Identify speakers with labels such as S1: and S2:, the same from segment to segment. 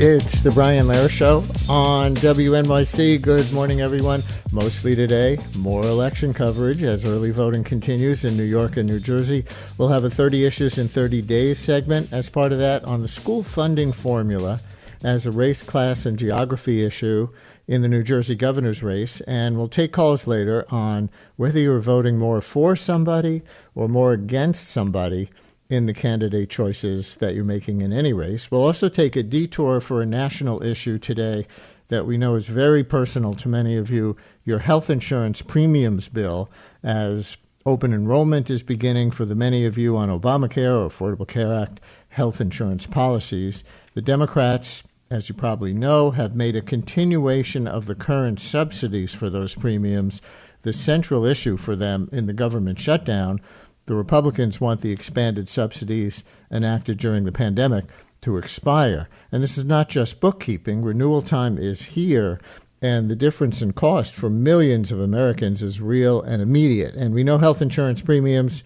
S1: It's the Brian Lehrer Show on WNYC. Good morning, everyone. Mostly today, more election coverage as early voting continues in New York and New Jersey. We'll have a 30 Issues in 30 Days segment as part of that on the school funding formula as a race, class, and geography issue in the New Jersey governor's race. And we'll take calls later on whether you're voting more for somebody or more against somebody in the candidate choices that you're making in any race. We'll also take a detour for a national issue today that we know is very personal to many of you, your health insurance premiums bill, as open enrollment is beginning for the many of you on Obamacare or Affordable Care Act health insurance policies. The Democrats, as you probably know, have made a continuation of the current subsidies for those premiums the central issue for them in the government shutdown. The Republicans want the expanded subsidies enacted during the pandemic to expire. And this is not just bookkeeping. Renewal time is here, and the difference in cost for millions of Americans is real and immediate. And we know health insurance premiums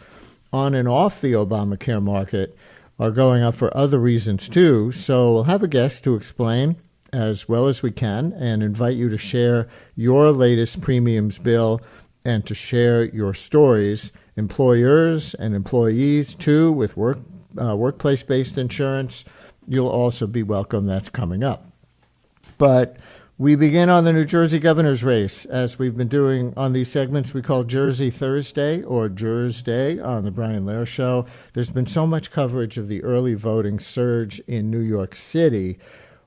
S1: on and off the Obamacare market are going up for other reasons too. So we'll have a guest to explain as well as we can and invite you to share your latest premiums bill and to share your stories. Employers and employees, too, with workplace-based insurance. You'll also be welcome. That's coming up. But we begin on the New Jersey governor's race, as we've been doing on these segments we call Jersey Thursday or Jers Day on the Brian Lehrer Show. There's been so much coverage of the early voting surge in New York City.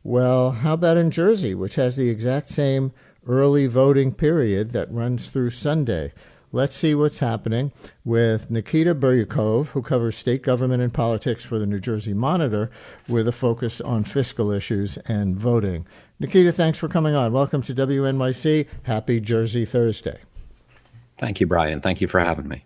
S1: Well, how about in Jersey, which has the exact same early voting period that runs through Sunday? Let's see what's happening with Nikita Biryukov, who covers state government and politics for the New Jersey Monitor, with a focus on fiscal issues and voting. Nikita, thanks for coming on. Welcome to WNYC. Happy Jersey Thursday.
S2: Thank you, Brian. Thank you for having me.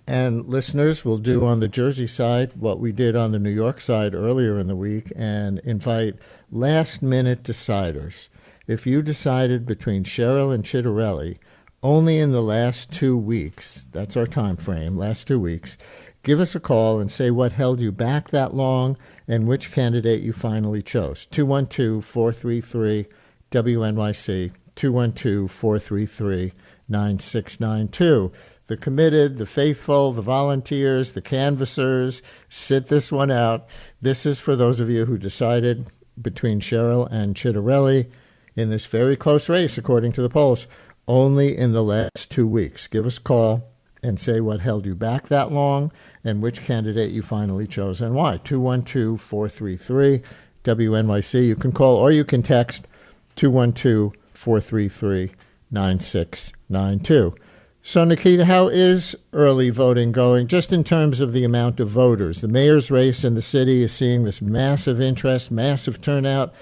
S1: And listeners, will do on the Jersey side what we did on the New York side earlier in the week and invite last-minute deciders. If you decided between Cheryl and Chitterelli only in the last 2 weeks, that's our time frame, last 2 weeks, give us a call and say what held you back that long and which candidate you finally chose. 212-433-WNYC, 212-433-9692. The committed, the faithful, the volunteers, the canvassers, sit this one out. This is for those of you who decided between Cheryl and Chitterelli in this very close race, according to the polls, only in the last 2 weeks. Give us a call and say what held you back that long and which candidate you finally chose and why. 212-433-WNYC. You can call or you can text 212-433-9692. So, Nikita, how is early voting going, just in terms of the amount of voters? The mayor's race in the city is seeing this massive interest, massive turnout.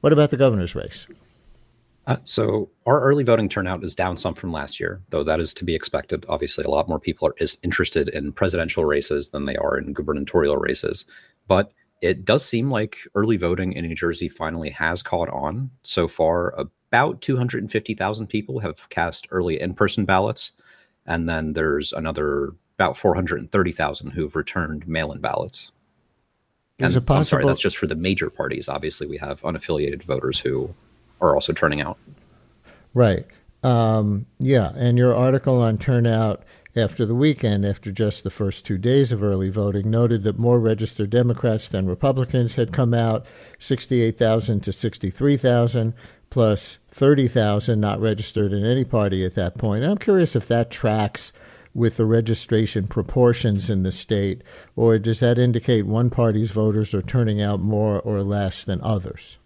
S1: What about the governor's race?
S2: So our early voting turnout is down some from last year, though that is to be expected. Obviously, a lot more people are interested in presidential races than they are in gubernatorial races. But it does seem like early voting in New Jersey finally has caught on. So far, about 250,000 people have cast early in-person ballots. And then there's another about 430,000 who've returned mail-in ballots.
S1: Is it possible?
S2: I'm sorry, that's just for the major parties. Obviously, we have unaffiliated voters who are also turning out.
S1: Right. Yeah. And your article on turnout after the weekend, after just the first 2 days of early voting, noted that more registered Democrats than Republicans had come out, 68,000 to 63,000, plus 30,000 not registered in any party at that point. And I'm curious if that tracks with the registration proportions in the state, or does that indicate one party's voters are turning out more or less than others?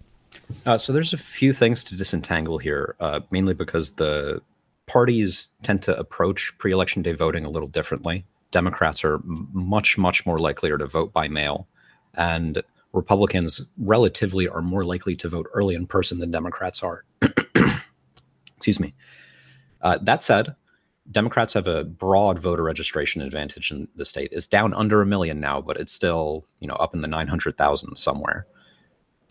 S2: So there's a few things to disentangle here, mainly because the parties tend to approach pre-election day voting a little differently. Democrats are much more likely to vote by mail, and Republicans relatively are more likely to vote early in person than Democrats are. Excuse me. That said, Democrats have a broad voter registration advantage in the state. It's down under 1 million now, but it's still, up in the 900,000 somewhere.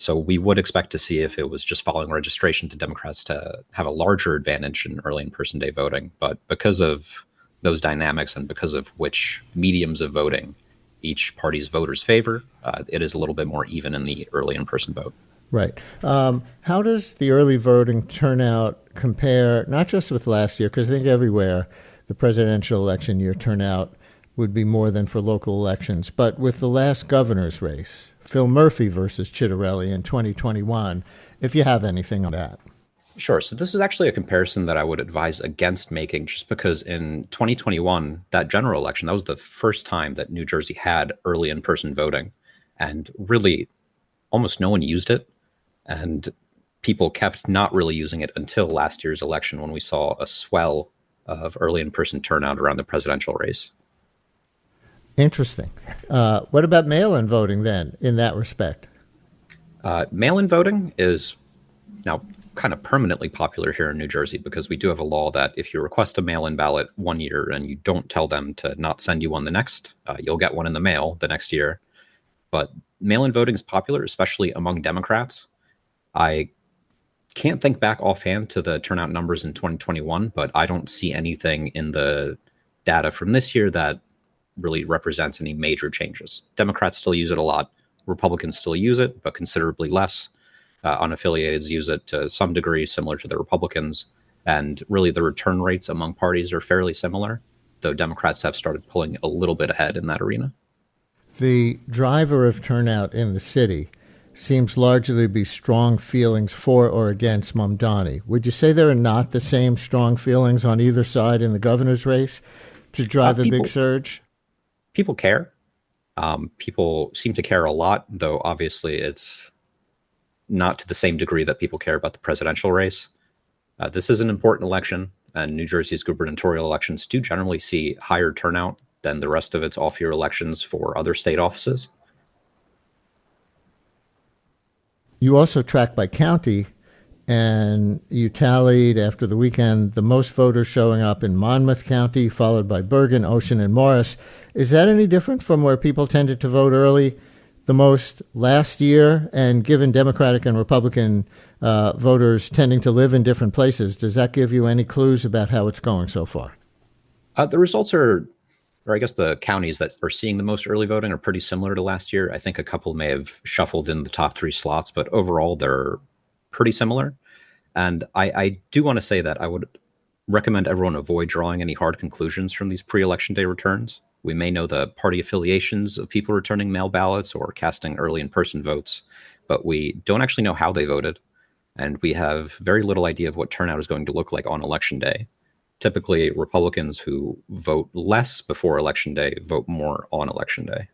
S2: So we would expect to see, if it was just following registration, to Democrats to have a larger advantage in early in-person day voting. But because of those dynamics and because of which mediums of voting each party's voters favor, it is a little bit more even in the early in-person vote.
S1: Right. How does the early voting turnout compare, not just with last year, because I think everywhere the presidential election year turnout would be more than for local elections, but with the last governor's race, Phil Murphy versus Chitterelli in 2021, if you have anything on that?
S2: Sure. So this is actually a comparison that I would advise against making, just because in 2021, that general election, that was the first time that New Jersey had early in-person voting, and really almost no one used it. And people kept not really using it until last year's election, when we saw a swell of early in-person turnout around the presidential race.
S1: Interesting. What about mail-in voting then, in that respect?
S2: Mail-in voting is now kind of permanently popular here in New Jersey, because we do have a law that if you request a mail-in ballot one year and you don't tell them to not send you one the next, you'll get one in the mail the next year. But mail-in voting is popular, especially among Democrats. I can't think back offhand to the turnout numbers in 2021, but I don't see anything in the data from this year that really represents any major changes. Democrats still use it a lot. Republicans still use it, but considerably less. Unaffiliateds use it to some degree, similar to the Republicans. And really the return rates among parties are fairly similar, though Democrats have started pulling a little bit ahead in that arena.
S1: The driver of turnout in the city seems largely to be strong feelings for or against Mamdani. Would you say there are not the same strong feelings on either side in the governor's race to drive a big surge?
S2: People care. People seem to care a lot, though obviously it's not to the same degree that people care about the presidential race. This is an important election, and New Jersey's gubernatorial elections do generally see higher turnout than the rest of its off-year elections for other state offices.
S1: You also track by county, and you tallied after the weekend the most voters showing up in Monmouth County, followed by Bergen, Ocean, and Morris. Is that any different from where people tended to vote early the most last year? And given Democratic and Republican voters tending to live in different places, does that give you any clues about how it's going so far?
S2: The results are, or I guess the counties that are seeing the most early voting are pretty similar to last year. I think a couple may have shuffled in the top three slots, but overall they're pretty similar. And I do want to say that I would recommend everyone avoid drawing any hard conclusions from these pre-election day returns. We may know the party affiliations of people returning mail ballots or casting early in-person votes, but we don't actually know how they voted. And we have very little idea of what turnout is going to look like on election day. Typically, Republicans who vote less before Election Day vote more on Election Day.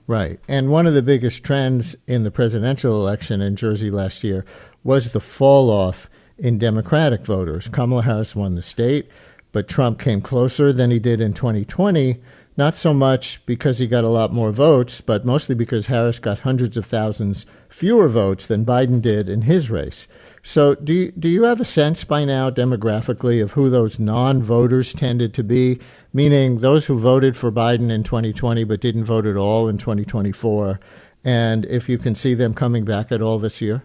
S1: Right. And one of the biggest trends in the presidential election in Jersey last year was the fall off in Democratic voters. Kamala Harris won the state, but Trump came closer than he did in 2020, not so much because he got a lot more votes, but mostly because Harris got hundreds of thousands fewer votes than Biden did in his race. So do you have a sense by now demographically of who those non-voters tended to be, meaning those who voted for Biden in 2020 but didn't vote at all in 2024, and if you can see them coming back at all this year?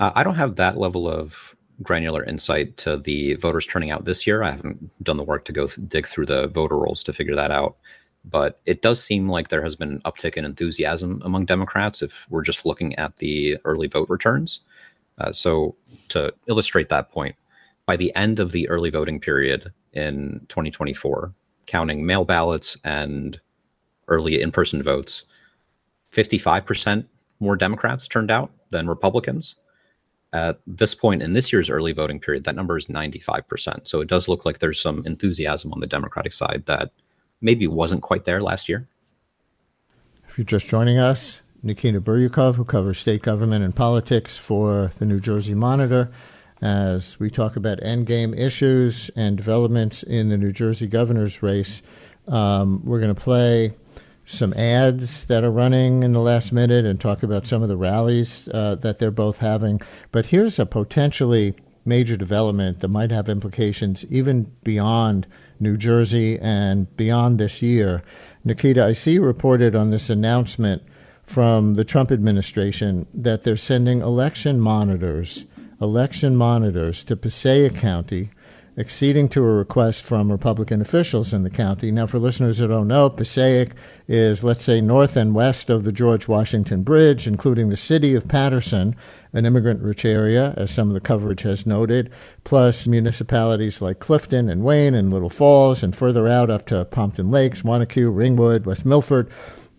S2: I don't have that level of granular insight to the voters turning out this year. I haven't done the work to go dig through the voter rolls to figure that out. But it does seem like there has been an uptick in enthusiasm among Democrats if we're just looking at the early vote returns. So to illustrate that point, by the end of the early voting period in 2024, counting mail ballots and early in-person votes, 55% more Democrats turned out than Republicans. At this point in this year's early voting period, that number is 95%. So it does look like there's some enthusiasm on the Democratic side that maybe wasn't quite there last year.
S1: If you're just joining us, Nikita Biryukov, who covers state government and politics for the New Jersey Monitor, as we talk about endgame issues and developments in the New Jersey governor's race. We're going to play some ads that are running in the last minute and talk about some of the rallies that they're both having. But here's a potentially major development that might have implications even beyond New Jersey and beyond this year. Nikita, I see you reported on this announcement from the Trump administration that they're sending election monitors to Passaic County, acceding to a request from Republican officials in the county. Now, for listeners who don't know, Passaic is, let's say, north and west of the George Washington Bridge, including the city of Paterson, an immigrant-rich area, as some of the coverage has noted, plus municipalities like Clifton and Wayne and Little Falls, and further out up to Pompton Lakes, Wanacue, Ringwood, West Milford.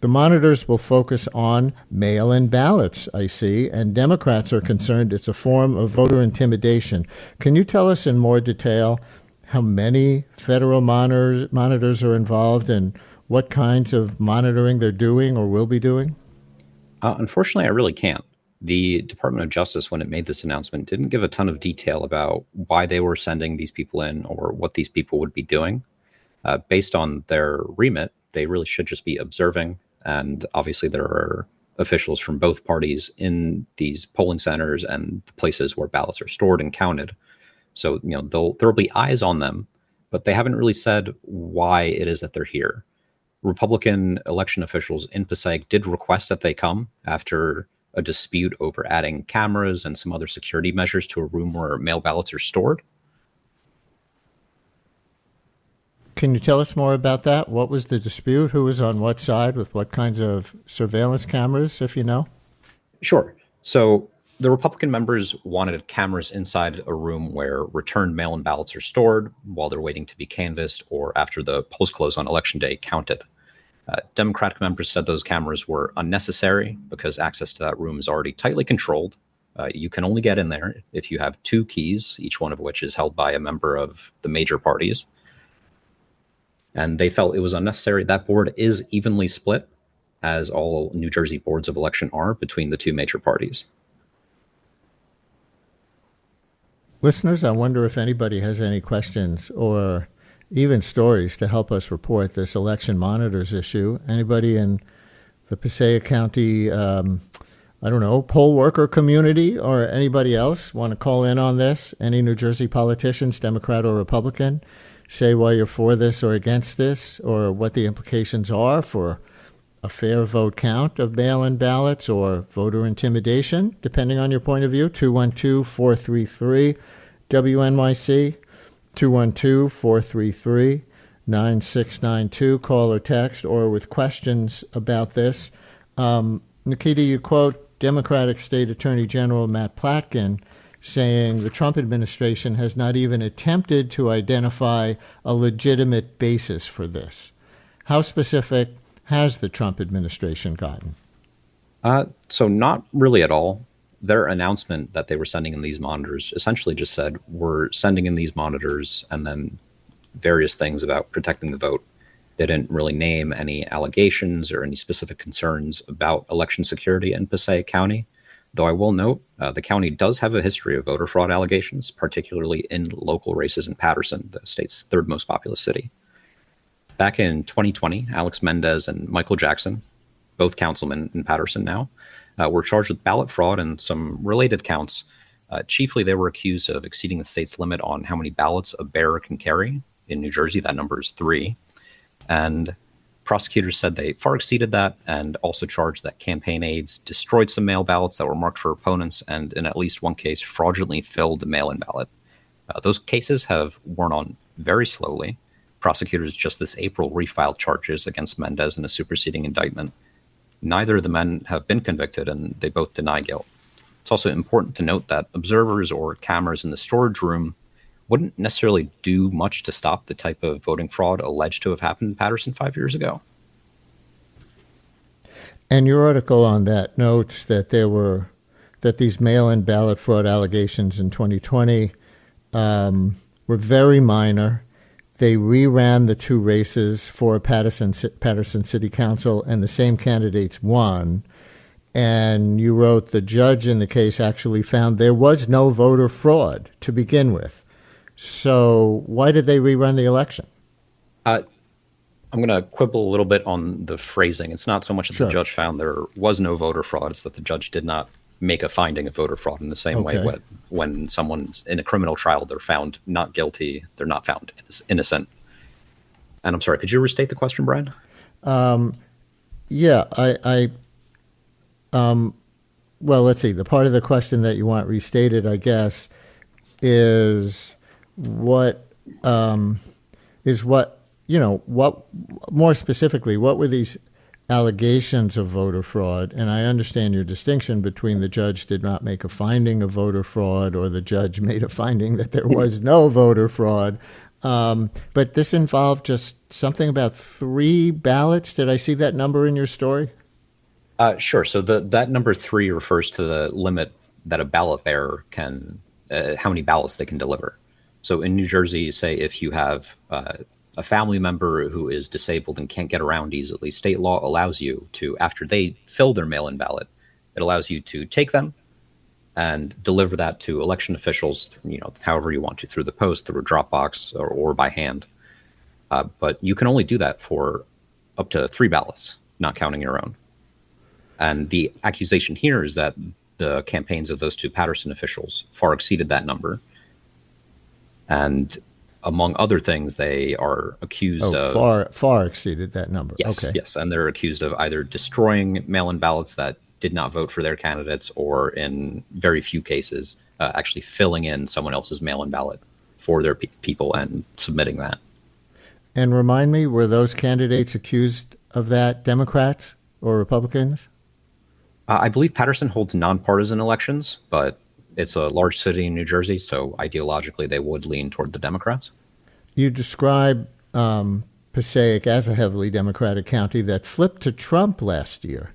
S1: The monitors will focus on mail-in ballots, I see, and Democrats are concerned it's a form of voter intimidation. Can you tell us in more detail how many federal monitors are involved and what kinds of monitoring they're doing or will be doing?
S2: Unfortunately, I really can't. The Department of Justice, when it made this announcement, didn't give a ton of detail about why they were sending these people in or what these people would be doing. Based on their remit, they really should just be observing. And obviously, there are officials from both parties in these polling centers and the places where ballots are stored and counted. So, there'll be eyes on them, but they haven't really said why it is that they're here. Republican election officials in Passaic did request that they come after a dispute over adding cameras and some other security measures to a room where mail ballots are stored.
S1: Can you tell us more about that? What was the dispute? Who was on what side with what kinds of surveillance cameras, if you know?
S2: Sure. So the Republican members wanted cameras inside a room where returned mail-in ballots are stored while they're waiting to be canvassed or after the polls close on Election Day counted. Democratic members said those cameras were unnecessary because access to that room is already tightly controlled. You can only get in there if you have two keys, each one of which is held by a member of the major parties. And they felt it was unnecessary. That board is evenly split, as all New Jersey boards of election are, between the two major parties.
S1: Listeners, I wonder if anybody has any questions or even stories to help us report this election monitors issue. Anybody in the Passaic County, poll worker community or anybody else want to call in on this? Any New Jersey politicians, Democrat or Republican? Say why you're for this or against this, or what the implications are for a fair vote count of mail-in ballots or voter intimidation, depending on your point of view. 212-433-WNYC, 212-433-9692. Call or text, or with questions about this. Nikita, you quote Democratic State Attorney General Matt Platkin saying the Trump administration has not even attempted to identify a legitimate basis for this. How specific has the Trump administration gotten?
S2: So not really at all. Their announcement that they were sending in these monitors essentially just said, we're sending in these monitors, and then various things about protecting the vote. They didn't really name any allegations or any specific concerns about election security in Passaic County. Though I will note, the county does have a history of voter fraud allegations, particularly in local races in Paterson, the state's third most populous city. Back in 2020, Alex Mendez and Michael Jackson, both councilmen in Paterson now, were charged with ballot fraud and some related counts. Chiefly, they were accused of exceeding the state's limit on how many ballots a bearer can carry. In New Jersey, that number is 3. And prosecutors said they far exceeded that, and also charged that campaign aides destroyed some mail ballots that were marked for opponents, and in at least one case, fraudulently filled a mail-in ballot. Those cases have worn on very slowly. Prosecutors just this April refiled charges against Mendez in a superseding indictment. Neither of the men have been convicted, and they both deny guilt. It's also important to note that observers or cameras in the storage room wouldn't necessarily do much to stop the type of voting fraud alleged to have happened in Paterson 5 years ago.
S1: And your article on that notes that these mail-in ballot fraud allegations in 2020 were very minor. They reran the 2 races for Paterson City Council, and the same candidates won. And you wrote the judge in the case actually found there was no voter fraud to begin with. So why did they rerun the election?
S2: I'm going to quibble a little bit on the phrasing. It's not so much that the judge found there was no voter fraud. It's that the judge did not make a finding of voter fraud in the same way when someone's in a criminal trial, they're found not guilty, they're not found innocent. And I'm sorry, could you restate the question, Brian?
S1: Yeah, I well, let's see. The part of the question that you want restated, I guess, is what what what more specifically, what were these allegations of voter fraud? And I understand your distinction between the judge did not make a finding of voter fraud or the judge made a finding that there was no voter fraud. But this involved just something about 3 ballots. Did I see that number in your story?
S2: Sure. So that number 3 refers to the limit that a ballot bearer can, how many ballots they can deliver. So in New Jersey, say if you have a family member who is disabled and can't get around easily, state law allows you to, after they fill their mail-in ballot, it allows you to take them and deliver that to election officials, however you want to, through the post, through a drop box, or by hand. But you can only do that for up to 3 ballots, not counting your own. And the accusation here is that the campaigns of those 2 Patterson officials far exceeded that number. And among other things, they are accused of
S1: far exceeded that number.
S2: Yes,
S1: Okay.
S2: yes, and they're accused of either destroying mail-in ballots that did not vote for their candidates, or in very few cases, actually filling in someone else's mail-in ballot for their people and submitting that.
S1: And remind me, were those candidates accused of that Democrats or Republicans?
S2: I believe Patterson holds nonpartisan elections, but it's a large city in New Jersey, so ideologically they would lean toward the Democrats.
S1: You describe Passaic as a heavily Democratic county that flipped to Trump last year.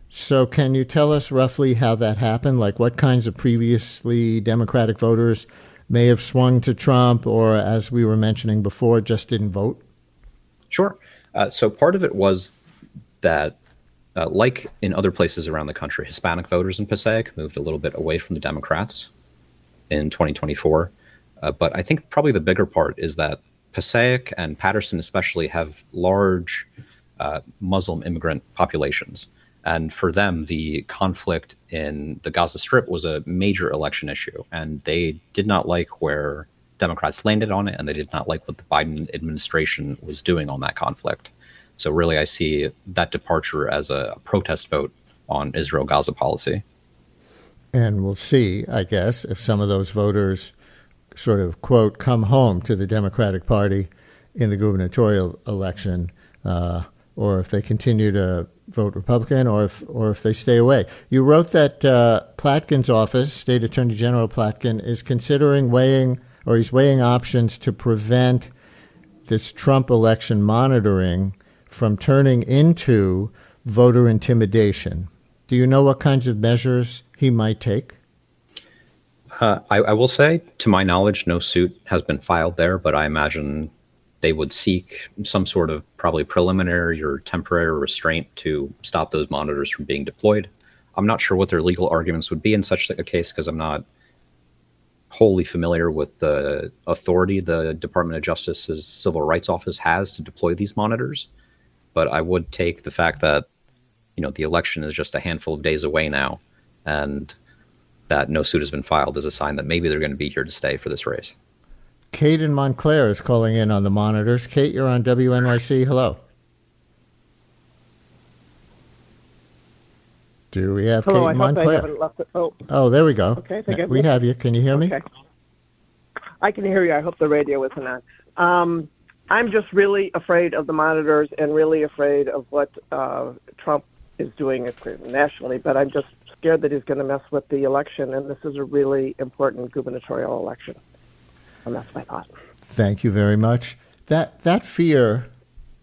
S1: So can you tell us roughly how that happened? Like what kinds of previously Democratic voters may have swung to Trump or, as we were mentioning before, just didn't vote?
S2: Sure. So part of it was that, like in other places around the country, Hispanic voters in Passaic moved a little bit away from the Democrats in 2024. But I think probably the bigger part is that Passaic and Patterson especially have large Muslim immigrant populations. And for them, the conflict in the Gaza Strip was a major election issue. And they did not like where Democrats landed on it, and they did not like what the Biden administration was doing on that conflict. So really, I see that departure as a protest vote on Israel-Gaza policy.
S1: And we'll see, I guess, if some of those voters sort of, quote, come home to the Democratic Party in the gubernatorial election, or if they continue to vote Republican, or if they stay away. You wrote that Platkin's office, State Attorney General Platkin, is considering he's weighing options to prevent this Trump election monitoring from turning into voter intimidation. Do you know what kinds of measures he might take?
S2: I will say, to my knowledge, no suit has been filed there, but I imagine they would seek some sort of probably preliminary or temporary restraint to stop those monitors from being deployed. I'm not sure what their legal arguments would be in such a case because I'm not wholly familiar with the authority the Department of Justice's Civil Rights Office has to deploy these monitors. But I would take the fact that, the election is just a handful of days away now, and that no suit has been filed as a sign that maybe they're going to be here to stay for this race.
S1: Kate in Montclair is calling in on the monitors. Kate, you're on WNYC. Hello. Do we have
S3: Hello,
S1: Kate in
S3: I hope I
S1: Montclair?
S3: haven't left it.
S1: Oh, there we go.
S3: Okay, thank you.
S1: We have you. Can you hear me?
S3: Okay. I can hear you. I hope the radio isn't on. I'm just really afraid of the monitors and really afraid of what Trump is doing nationally, but I'm just scared that he's going to mess with the election, and this is a really important gubernatorial election. And that's my thought.
S1: Thank you very much. That fear,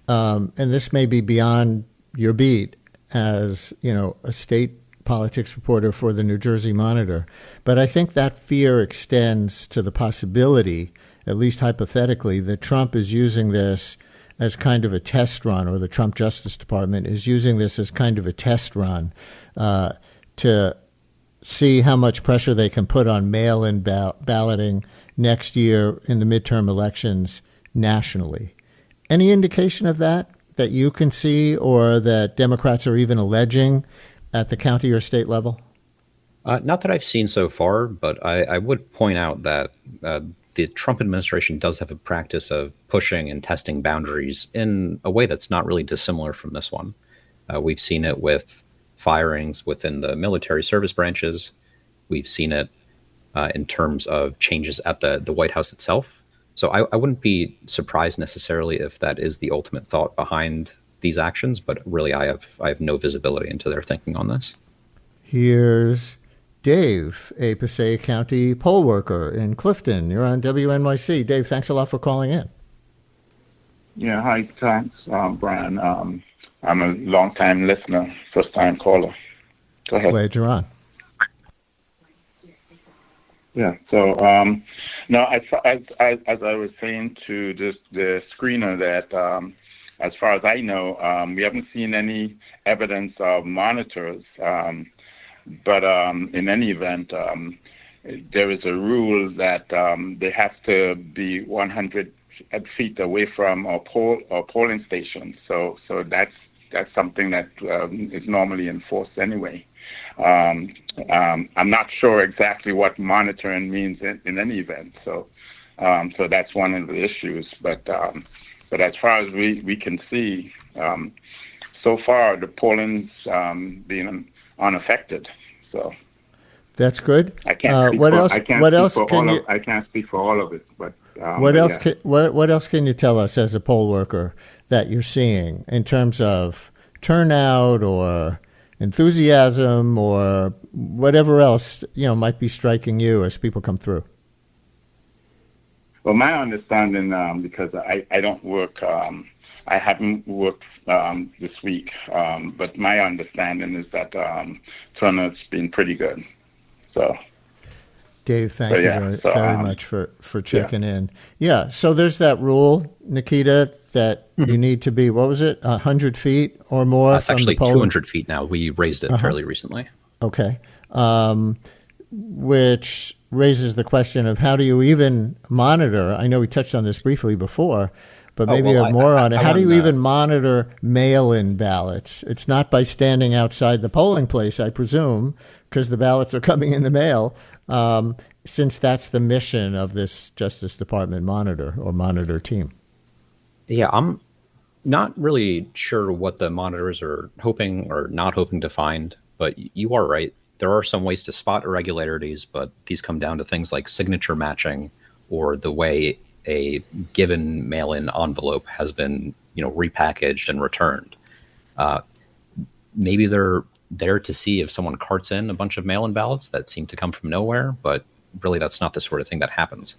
S1: and this may be beyond your beat as, a state politics reporter for the New Jersey Monitor, but I think that fear extends to the possibility, at least hypothetically, that Trump is using this as kind of a test run, or the Trump Justice Department is using this as kind of a test run to see how much pressure they can put on mail-in balloting next year in the midterm elections nationally. Any indication of that you can see, or that Democrats are even alleging at the county or state level?
S2: Not that I've seen so far, but I would point out that the Trump administration does have a practice of pushing and testing boundaries in a way that's not really dissimilar from this one. We've seen it with firings within the military service branches. We've seen it in terms of changes at the White House itself. So I wouldn't be surprised necessarily if that is the ultimate thought behind these actions, but really I have no visibility into their thinking on this.
S1: Here's Dave, a Passaic County poll worker in Clifton. You're on WNYC. Dave, thanks a lot for calling in.
S4: Yeah, hi, thanks, Brian. I'm a long-time listener, first-time caller. Go ahead.
S1: Glad you're on.
S4: Yeah, so, no, as I was saying to the screener that as far as I know, we haven't seen any evidence of monitors, but in any event, there is a rule that they have to be 100 feet away from a polling station. So that's something that is normally enforced anyway. I'm not sure exactly what monitoring means in any event. So that's one of the issues. But as far as we can see, so far the polling's being unaffected. So
S1: that's good.
S4: I can't speak I can't speak for all of it, but
S1: what else can you tell us as a poll worker that you're seeing in terms of turnout or enthusiasm or whatever else might be striking you as people come through?
S4: Well, my understanding, because I don't work, I haven't worked this week, but my understanding is that turnout's been pretty good. So,
S1: Dave, thank you very much for checking in. Yeah, so there's that rule, Nikita, that you need to be, what was it, 100 feet or more
S2: That's
S1: from
S2: actually
S1: the poll?
S2: 200 feet now. We raised it fairly recently.
S1: Okay. Which raises the question of how do you even monitor? I know we touched on this briefly before, but maybe you have more on it. How do you even monitor mail-in ballots? It's not by standing outside the polling place, I presume, because the ballots are coming in the mail, since that's the mission of this Justice Department monitor team.
S2: Yeah, I'm not really sure what the monitors are hoping or not hoping to find, but you are right. There are some ways to spot irregularities, but these come down to things like signature matching or the way a given mail-in envelope has been, repackaged and returned. Maybe they're there to see if someone carts in a bunch of mail-in ballots that seem to come from nowhere, but really that's not the sort of thing that happens.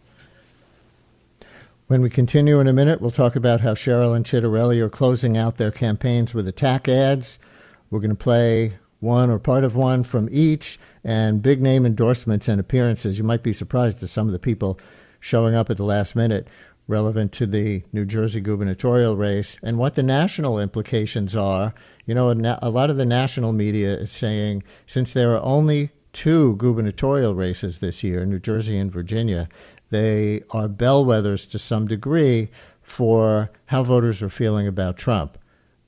S1: When we continue in a minute, we'll talk about how Sherrill and Chitterelli are closing out their campaigns with attack ads. We're going to play one or part of one from each, and big name endorsements and appearances. You might be surprised at some of the people showing up at the last minute relevant to the New Jersey gubernatorial race and what the national implications are. A lot of the national media is saying since there are only 2 gubernatorial races this year, New Jersey and Virginia, they are bellwethers to some degree for how voters are feeling about Trump.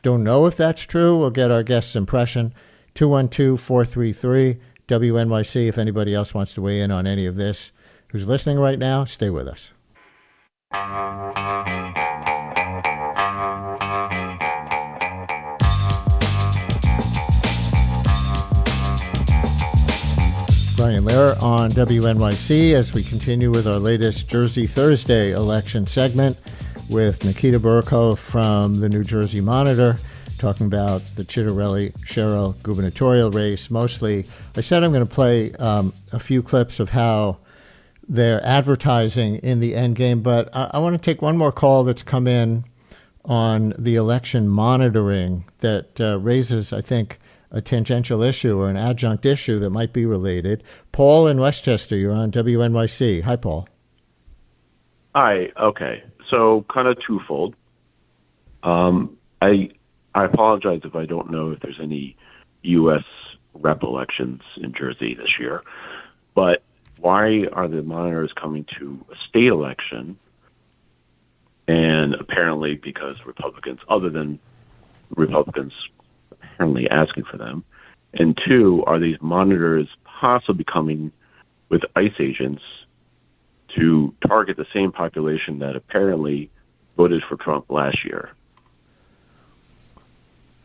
S1: Don't know if that's true. We'll get our guest's impression. 212-433-WNYC if anybody else wants to weigh in on any of this. Who's listening right now, stay with us. Brian Lehrer on WNYC as we continue with our latest Jersey Thursday election segment with Nikita Biryukov from the New Jersey Monitor, talking about the Chitterelli-Sherrill gubernatorial race mostly. I said I'm going to play a few clips of how they're advertising in the end game, but I want to take one more call that's come in on the election monitoring that raises, I think, a tangential issue or an adjunct issue that might be related. Paul in Westchester, you're on WNYC. Hi, Paul.
S5: Hi. Okay. So kind of twofold. I apologize if I don't know if there's any U.S. rep elections in Jersey this year, but why are the monitors coming to a state election? And apparently because Republicans, other than Republicans apparently asking for them. And 2, are these monitors possibly coming with ICE agents to target the same population that apparently voted for Trump last year?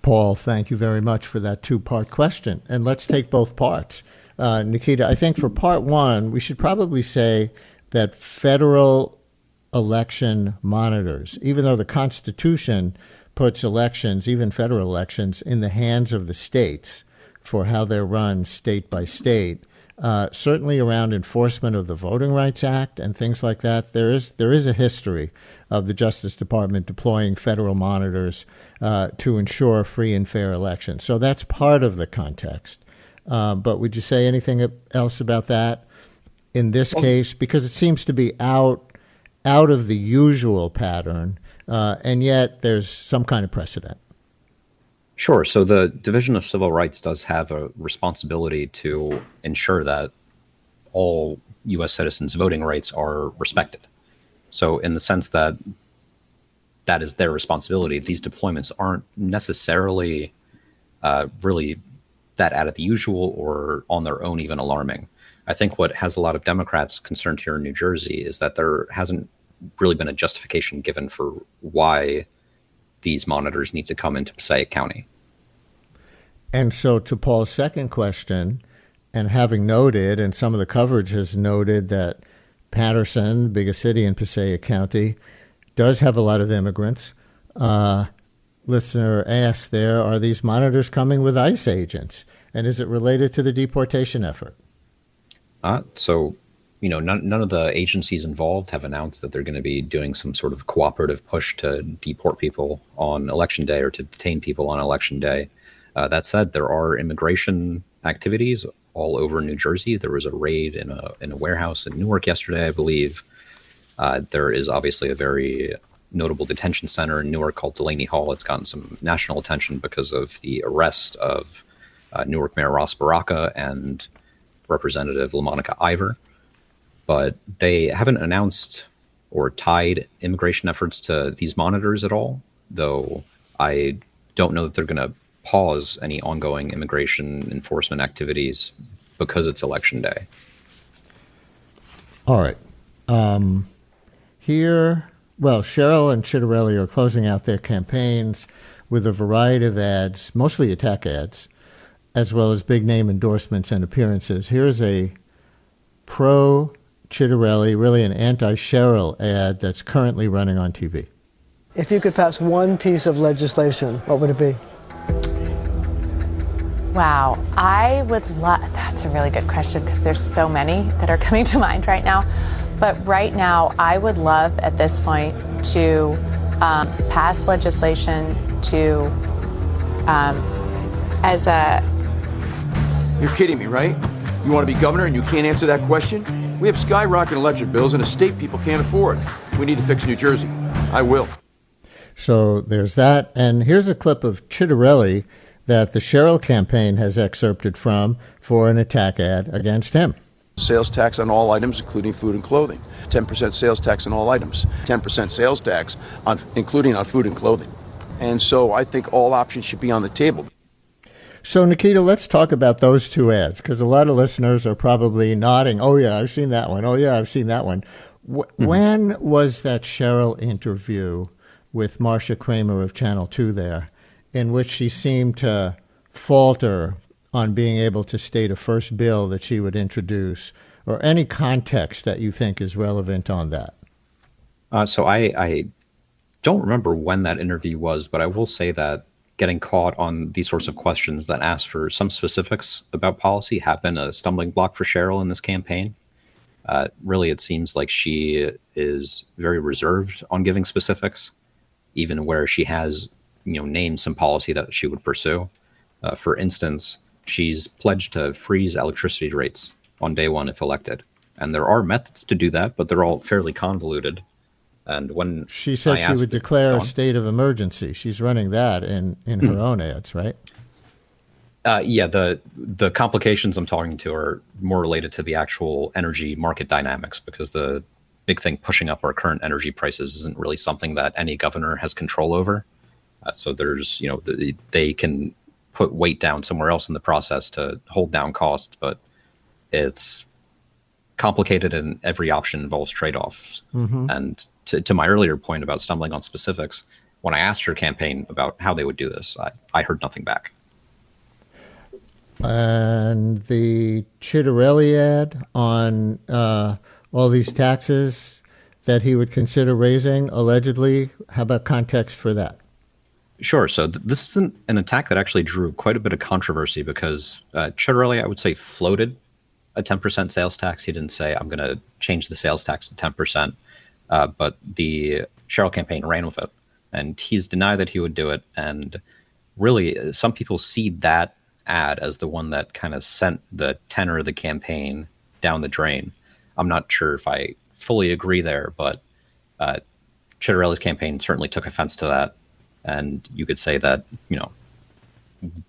S1: Paul, thank you very much for that two-part question. And let's take both parts. Nikita, I think for part one, we should probably say that federal election monitors, even though the Constitution puts elections, even federal elections, in the hands of the states for how they're run state by state, certainly around enforcement of the Voting Rights Act and things like that, there is a history of the Justice Department deploying federal monitors to ensure free and fair elections. So that's part of the context. But would you say anything else about that in this case? Because it seems to be out of the usual pattern, and yet there's some kind of precedent.
S2: Sure. So the Division of Civil Rights does have a responsibility to ensure that all U.S. citizens' voting rights are respected. So in the sense that that is their responsibility, these deployments aren't necessarily really that out of the usual or on their own even alarming. I think what has a lot of Democrats concerned here in New Jersey is that there hasn't really been a justification given for why these monitors need to come into Passaic County.
S1: And so to Paul's second question, and having noted, and some of the coverage has noted that Patterson, the biggest city in Passaic County, does have a lot of immigrants. Listener asked there, are these monitors coming with ICE agents? And is it related to the deportation effort?
S2: None of the agencies involved have announced that they're going to be doing some sort of cooperative push to deport people on Election Day or to detain people on Election Day. That said, there are immigration activities all over New Jersey. There was a raid in a warehouse in Newark yesterday, I believe. There is obviously a very notable detention center in Newark called Delaney Hall. It's gotten some national attention because of the arrest of Newark Mayor Ross Baraka and Representative LaMonica Ivor. But they haven't announced or tied immigration efforts to these monitors at all, though I don't know that they're going to pause any ongoing immigration enforcement activities because it's Election Day.
S1: All right. Cheryl and Chitterelli are closing out their campaigns with a variety of ads, mostly attack ads, as well as big-name endorsements and appearances. Here's a pro-Chitterelli, really an anti-Cheryl ad that's currently running on TV.
S6: If you could pass one piece of legislation, what would it be?
S7: Wow, I would love, that's a really good question because there's so many that are coming to mind right now. But right now, I would love at this point to pass legislation to,
S8: You're kidding me, right? You want to be governor and you can't answer that question? We have skyrocketing electric bills in a state people can't afford. We need to fix New Jersey. I will.
S1: So there's that. And here's a clip of Chitterelli that the Cheryl campaign has excerpted from for an attack ad against him.
S8: Sales tax on all items, including food and clothing. 10% sales tax on all items. 10% sales tax, including on food and clothing. And so I think all options should be on the table.
S1: So, Nikita, let's talk about those two ads, because a lot of listeners are probably nodding, oh, yeah, I've seen that one. Oh, yeah, I've seen that one. When was that Cheryl interview with Marcia Kramer of Channel 2 there, in which she seemed to falter on being able to state a first bill that she would introduce, or any context that you think is relevant on that?
S2: So I don't remember when that interview was, but I will say that getting caught on these sorts of questions that ask for some specifics about policy have been a stumbling block for Cheryl in this campaign. Really, it seems like she is very reserved on giving specifics, even where she has, named some policy that she would pursue. For instance, she's pledged to freeze electricity rates on day one if elected. And there are methods to do that, but they're all fairly convoluted. And when
S1: she said she would declare a state of emergency, she's running that in her own ads, right?
S2: Yeah, the complications I'm talking to are more related to the actual energy market dynamics, because the big thing pushing up our current energy prices isn't really something that any governor has control over. So there's, they can put weight down somewhere else in the process to hold down costs, but it's complicated and every option involves trade-offs. Mm-hmm. And to my earlier point about stumbling on specifics, when I asked her campaign about how they would do this, I heard nothing back.
S1: And the Chitterelli ad on all these taxes that he would consider raising, allegedly, how about context for that?
S2: Sure. So this is an attack that actually drew quite a bit of controversy because Chitterelli, I would say, floated a 10% sales tax. He didn't say, I'm going to change the sales tax to 10%. But the Sherrill campaign ran with it. And he's denied that he would do it. And really, some people see that ad as the one that kind of sent the tenor of the campaign down the drain. I'm not sure if I fully agree there, but Chitterelli's campaign certainly took offense to that. And you could say that,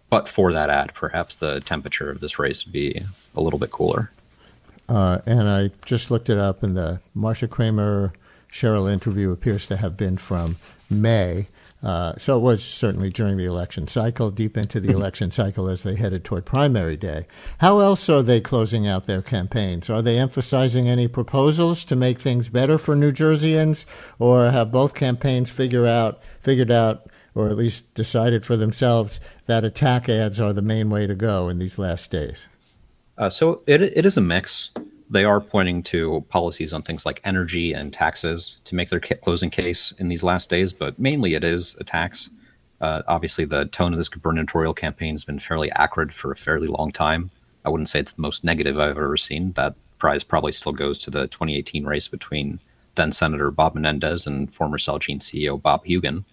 S2: but for that ad, perhaps the temperature of this race would be a little bit cooler.
S1: And I just looked it up, and the Marsha Kramer Sherrill interview appears to have been from May. So it was certainly during the election cycle, deep into the election cycle as they headed toward primary day. How else are they closing out their campaigns? Are they emphasizing any proposals to make things better for New Jerseyans, or have both campaigns figured out, or at least decided for themselves that attack ads are the main way to go in these last days?
S2: So it is a mix. They are pointing to policies on things like energy and taxes to make their closing case in these last days, but mainly it is a tax. Obviously, the tone of this gubernatorial campaign has been fairly acrid for a fairly long time. I wouldn't say it's the most negative I've ever seen. That prize probably still goes to the 2018 race between then Senator Bob Menendez and former Celgene CEO Bob Hugin.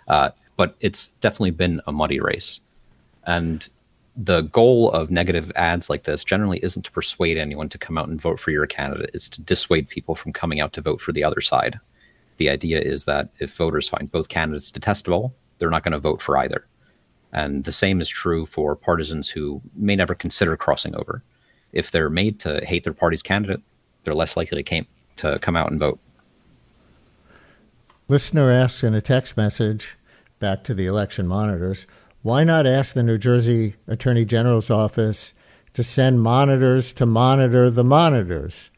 S2: But it's definitely been a muddy race. And the goal of negative ads like this generally isn't to persuade anyone to come out and vote for your candidate. It's to dissuade people from coming out to vote for the other side. The idea is that if voters find both candidates detestable, they're not going to vote for either. And the same is true for partisans who may never consider crossing over. If they're made to hate their party's candidate, they're less likely to come out and vote.
S1: Listener asks in a text message, back to the election monitors, why not ask the New Jersey Attorney General's office to send monitors to monitor the monitors?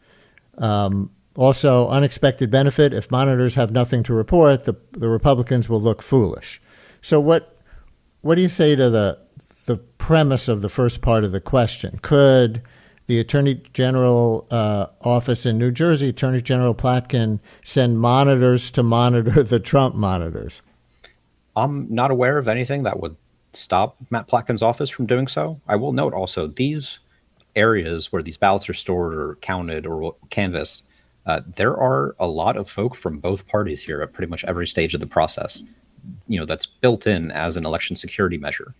S1: Also, unexpected benefit, if monitors have nothing to report, the Republicans will look foolish. So what do you say to the premise of the first part of the question? Could the Attorney General office in New Jersey, Attorney General Platkin, send monitors to monitor the Trump monitors?
S2: I'm not aware of anything that would stop Matt Platkin's office from doing so. I will note also these areas where these ballots are stored or counted or canvassed, there are a lot of folk from both parties here at pretty much every stage of the process. That's built in as an election security measure.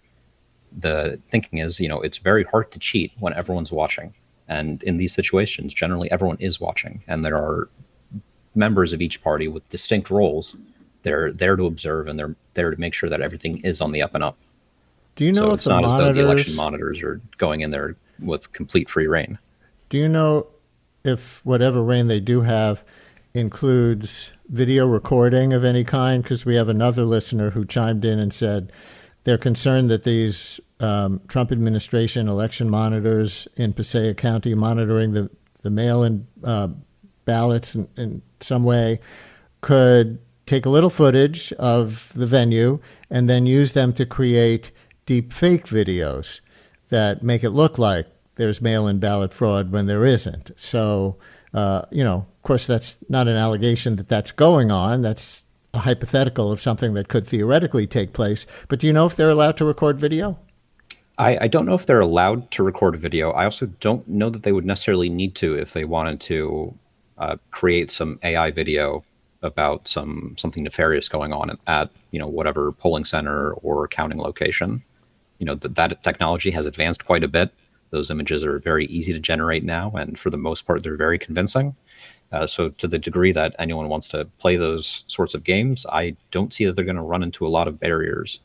S2: The thinking is, it's very hard to cheat when everyone's watching. And in these situations, generally everyone is watching. And there are members of each party with distinct roles. They're there to observe, and they're there to make sure that everything is on the up and up.
S1: Do you know
S2: so
S1: if
S2: it's
S1: the
S2: not
S1: monitors,
S2: as though the election monitors are going in there with complete free reign?
S1: Do you know if whatever reign they do have includes video recording of any kind? Because we have another listener who chimed in and said they're concerned that these Trump administration election monitors in Passaic County monitoring the mail-in ballots in some way could take a little footage of the venue and then use them to create deep fake videos that make it look like there's mail-in ballot fraud when there isn't. So, of course, that's not an allegation that that's going on. That's a hypothetical of something that could theoretically take place. But do you know if they're allowed to record video?
S2: I don't know if they're allowed to record video. I also don't know that they would necessarily need to if they wanted to create some AI video about something nefarious going on at whatever polling center or counting location. That technology has advanced quite a bit. Those images are very easy to generate now, and for the most part, they're very convincing. So to the degree that anyone wants to play those sorts of games, I don't see that they're going to run into a lot of barriers.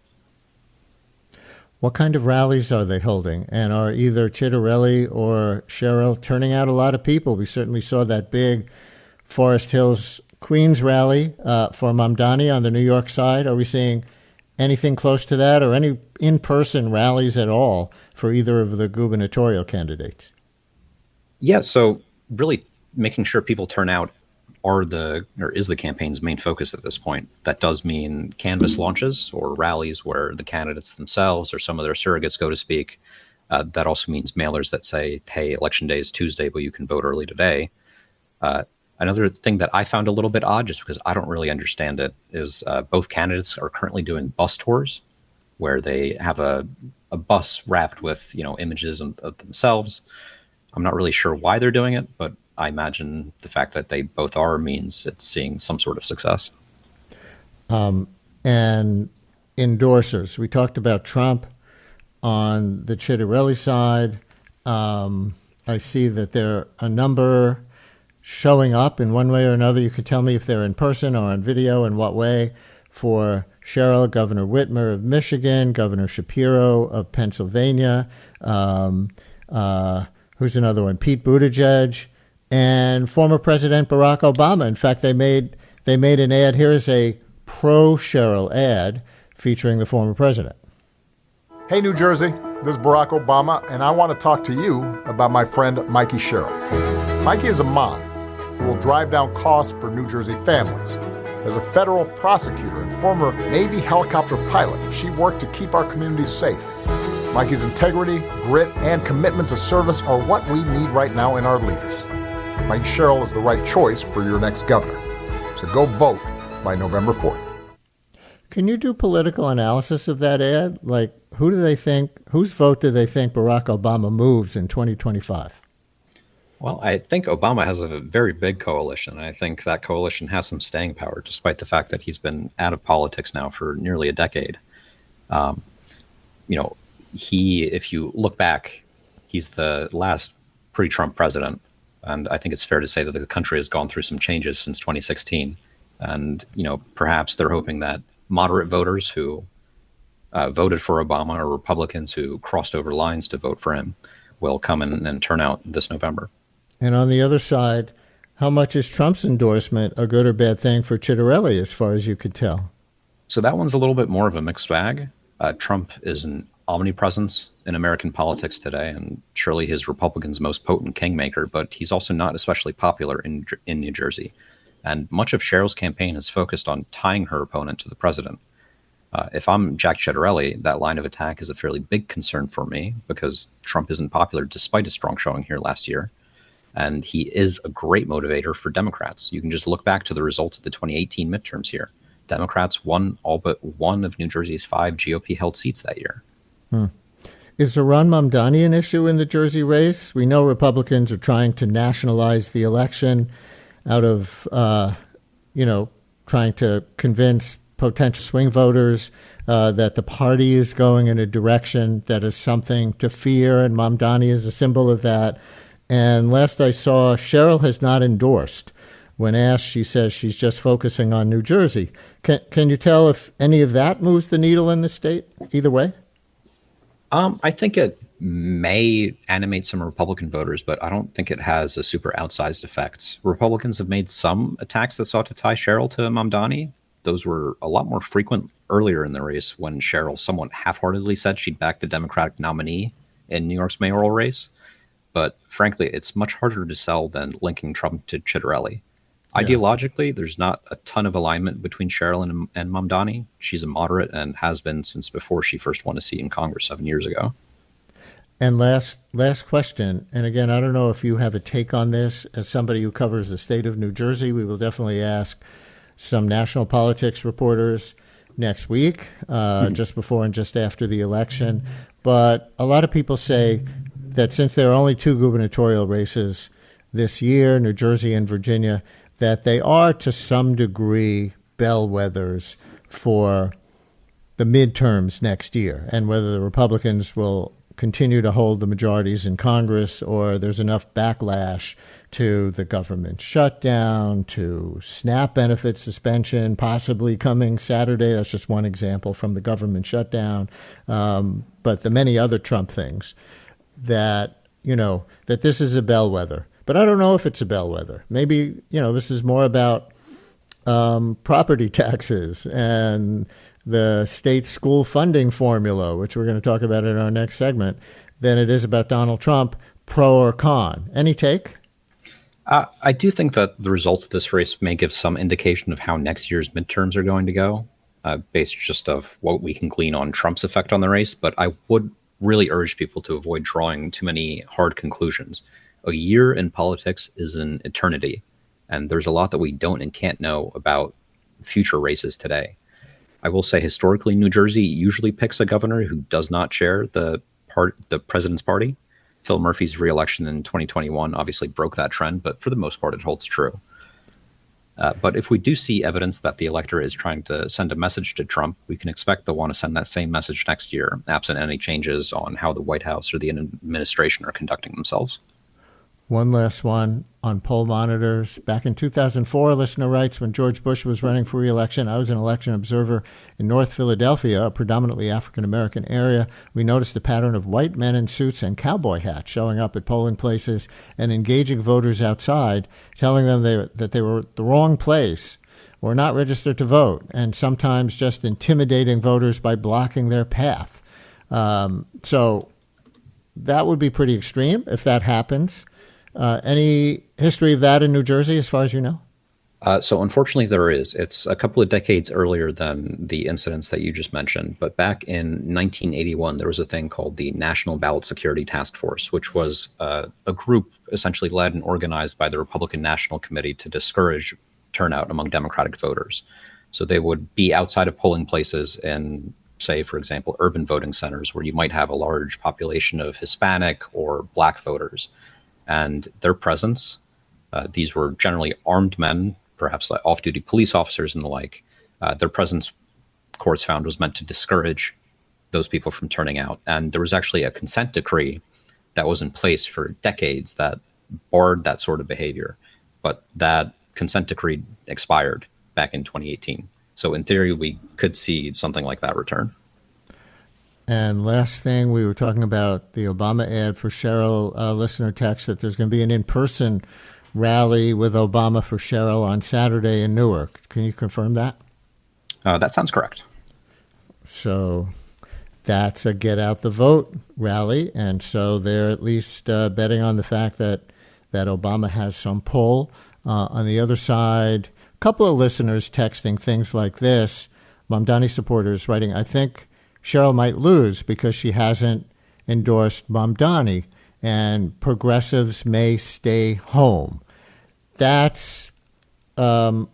S1: What kind of rallies are they holding? And are either Chitterelli or Sherrill turning out a lot of people? We certainly saw that big Forest Hills Queens rally for Mamdani on the New York side. Are we seeing anything close to that or any in-person rallies at all for either of the gubernatorial candidates?
S2: Yeah, so really making sure people turn out is the campaign's main focus at this point. That does mean canvas launches or rallies where the candidates themselves or some of their surrogates go to speak. That also means mailers that say, hey, election day is Tuesday, but you can vote early today. Another thing that I found a little bit odd, just because I don't really understand it, is both candidates are currently doing bus tours where they have a bus wrapped with, images of themselves. I'm not really sure why they're doing it, but I imagine the fact that they both are means it's seeing some sort of success.
S1: And endorsers. We talked about Trump on the Chitterelli side. I see that there are a number showing up in one way or another. You can tell me if they're in person or on video, in what way, for Cheryl, Governor Whitmer of Michigan, Governor Shapiro of Pennsylvania, who's another one, Pete Buttigieg, and former President Barack Obama. In fact, they made an ad. Here is a pro-Cheryl ad featuring the former president.
S9: Hey, New Jersey, this is Barack Obama, and I want to talk to you about my friend Mikey Sherrill. Mikey is a mom who will drive down costs for New Jersey families. As a federal prosecutor and former Navy helicopter pilot, she worked to keep our communities safe. Mikey's integrity, grit, and commitment to service are what we need right now in our leaders. Mikey Sherrill is the right choice for your next governor. So go vote by November 4th.
S1: Can you do political analysis of that ad? Like, whose vote do they think Barack Obama moves in 2025?
S2: Well, I think Obama has a very big coalition. I think that coalition has some staying power, despite the fact that he's been out of politics now for nearly a decade. If you look back, he's the last pre-Trump president. And I think it's fair to say that the country has gone through some changes since 2016. And, perhaps they're hoping that moderate voters who voted for Obama or Republicans who crossed over lines to vote for him will come in and turn out this November.
S1: And on the other side, how much is Trump's endorsement a good or bad thing for Chitterelli, as far as you could tell?
S2: So that one's a little bit more of a mixed bag. Trump is an omnipresence in American politics today, and surely his Republican's most potent kingmaker, but he's also not especially popular in New Jersey. And much of Cheryl's campaign is focused on tying her opponent to the president. If I'm Jack Chitterelli, that line of attack is a fairly big concern for me because Trump isn't popular despite a strong showing here last year. And he is a great motivator for Democrats. You can just look back to the results of the 2018 midterms here. Democrats won all but one of New Jersey's 5 GOP-held seats that year.
S1: Is Zohran Mamdani an issue in the Jersey race? We know Republicans are trying to nationalize the election out of, trying to convince potential swing voters that the party is going in a direction that is something to fear, and Mamdani is a symbol of that. And last I saw, Cheryl has not endorsed. When asked, she says she's just focusing on New Jersey. Can you tell if any of that moves the needle in the state, either way?
S2: I think it may animate some Republican voters, but I don't think it has a super outsized effect. Republicans have made some attacks that sought to tie Cheryl to Mamdani. Those were a lot more frequent earlier in the race when Cheryl somewhat half-heartedly said she'd back the Democratic nominee in New York's mayoral race. But frankly, it's much harder to sell than linking Trump to Chitterelli. Yeah. Ideologically, there's not a ton of alignment between Cheryl and Mamdani. She's a moderate and has been since before she first won a seat in Congress 7 years ago.
S1: And last question, and again, I don't know if you have a take on this. As somebody who covers the state of New Jersey, we will definitely ask some national politics reporters next week, just before and just after the election. But a lot of people say that since there are only 2 gubernatorial races this year, New Jersey and Virginia, that they are to some degree bellwethers for the midterms next year, and whether the Republicans will continue to hold the majorities in Congress or there's enough backlash to the government shutdown, to SNAP benefit suspension, possibly coming Saturday. That's just one example from the government shutdown. But the many other Trump things that this is a bellwether. But I don't know if it's a bellwether. Maybe, this is more about property taxes and the state school funding formula, which we're going to talk about in our next segment, than it is about Donald Trump, pro or con. Any take?
S2: I do think that the results of this race may give some indication of how next year's midterms are going to go, based just of what we can glean on Trump's effect on the race. But I would really urge people to avoid drawing too many hard conclusions. A year in politics is an eternity, and there's a lot that we don't and can't know about future races today. I will say historically, New Jersey usually picks a governor who does not share the president's party. Phil Murphy's reelection in 2021 obviously broke that trend, but for the most part, it holds true. But if we do see evidence that the electorate is trying to send a message to Trump, we can expect they'll want to send that same message next year, absent any changes on how the White House or the administration are conducting themselves.
S1: One last one on poll monitors. Back in 2004, a listener writes, when George Bush was running for re-election, I was an election observer in North Philadelphia, a predominantly African-American area. We noticed a pattern of white men in suits and cowboy hats showing up at polling places and engaging voters outside, telling them that they were at the wrong place or not registered to vote, and sometimes just intimidating voters by blocking their path. So that would be pretty extreme if that happens. Any history of that in New Jersey, as far as you know?
S2: So unfortunately, there is. It's a couple of decades earlier than the incidents that you just mentioned. But back in 1981, there was a thing called the National Ballot Security Task Force, which was a group essentially led and organized by the Republican National Committee to discourage turnout among Democratic voters. So they would be outside of polling places in, say, for example, urban voting centers where you might have a large population of Hispanic or Black voters. And their presence, these were generally armed men, perhaps like off-duty police officers and the like. Their presence, courts found, was meant to discourage those people from turning out. And there was actually a consent decree that was in place for decades that barred that sort of behavior. But that consent decree expired back in 2018. So in theory, we could see something like that return.
S1: And last thing, we were talking about the Obama ad for Cheryl, listener text that there's going to be an in-person rally with Obama for Cheryl on Saturday in Newark. Can you confirm that?
S2: That sounds correct.
S1: So that's a get out the vote rally. And so they're at least betting on the fact that Obama has some pull. On the other side, a couple of listeners texting things like this. Mamdani supporters writing, I think Cheryl might lose because she hasn't endorsed Mamdani, and progressives may stay home. That's a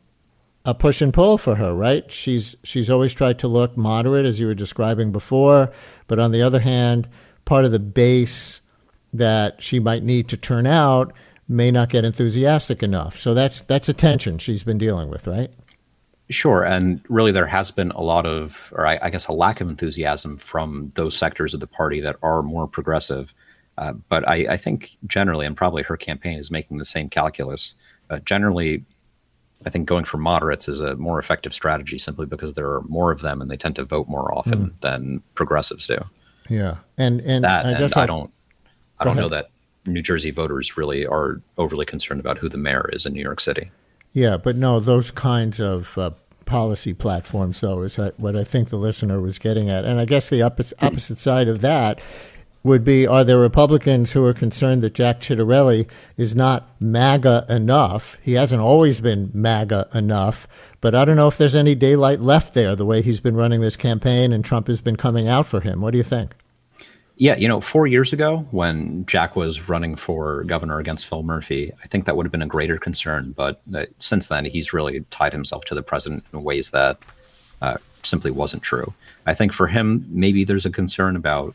S1: push and pull for her, right? She's always tried to look moderate, as you were describing before, but on the other hand, part of the base that she might need to turn out may not get enthusiastic enough. So that's a tension she's been dealing with, right?
S2: Sure. And really, there has been a lot of, or I guess a lack of enthusiasm from those sectors of the party that are more progressive. But I think generally, and probably her campaign is making the same calculus, generally, I think going for moderates is a more effective strategy simply because there are more of them and they tend to vote more often than progressives do.
S1: Yeah. And I
S2: don't know that New Jersey voters really are overly concerned about who the mayor is in New York City.
S1: Yeah, but no, those kinds of policy platforms, though, is what I think the listener was getting at. And I guess the opposite side of that would be, are there Republicans who are concerned that Jack Ciattarelli is not MAGA enough? He hasn't always been MAGA enough, but I don't know if there's any daylight left there, the way he's been running this campaign and Trump has been coming out for him. What do you think?
S2: Yeah, 4 years ago when Jack was running for governor against Phil Murphy, I think that would have been a greater concern. But since then, he's really tied himself to the president in ways that simply wasn't true. I think for him, maybe there's a concern about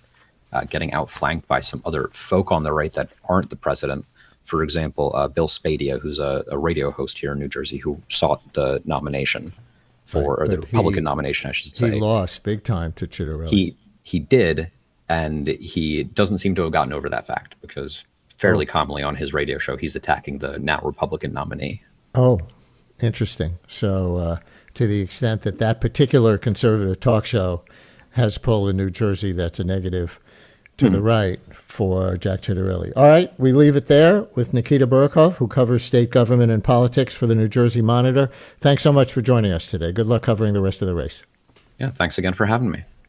S2: getting outflanked by some other folk on the right that aren't the president. For example, Bill Spadia, who's a radio host here in New Jersey, who sought the nomination or the Republican nomination, I should say.
S1: He lost big time to Ciattarelli.
S2: He did. And he doesn't seem to have gotten over that fact because fairly commonly on his radio show, he's attacking the now Republican nominee.
S1: Oh, interesting. So to the extent that particular conservative talk show has pull in New Jersey, that's a negative to the right for Jack Ciattarelli. All right, we leave it there with Nikita Biryukov, who covers state government and politics for the New Jersey Monitor. Thanks so much for joining us today. Good luck covering the rest of the race.
S2: Yeah, thanks again for having me.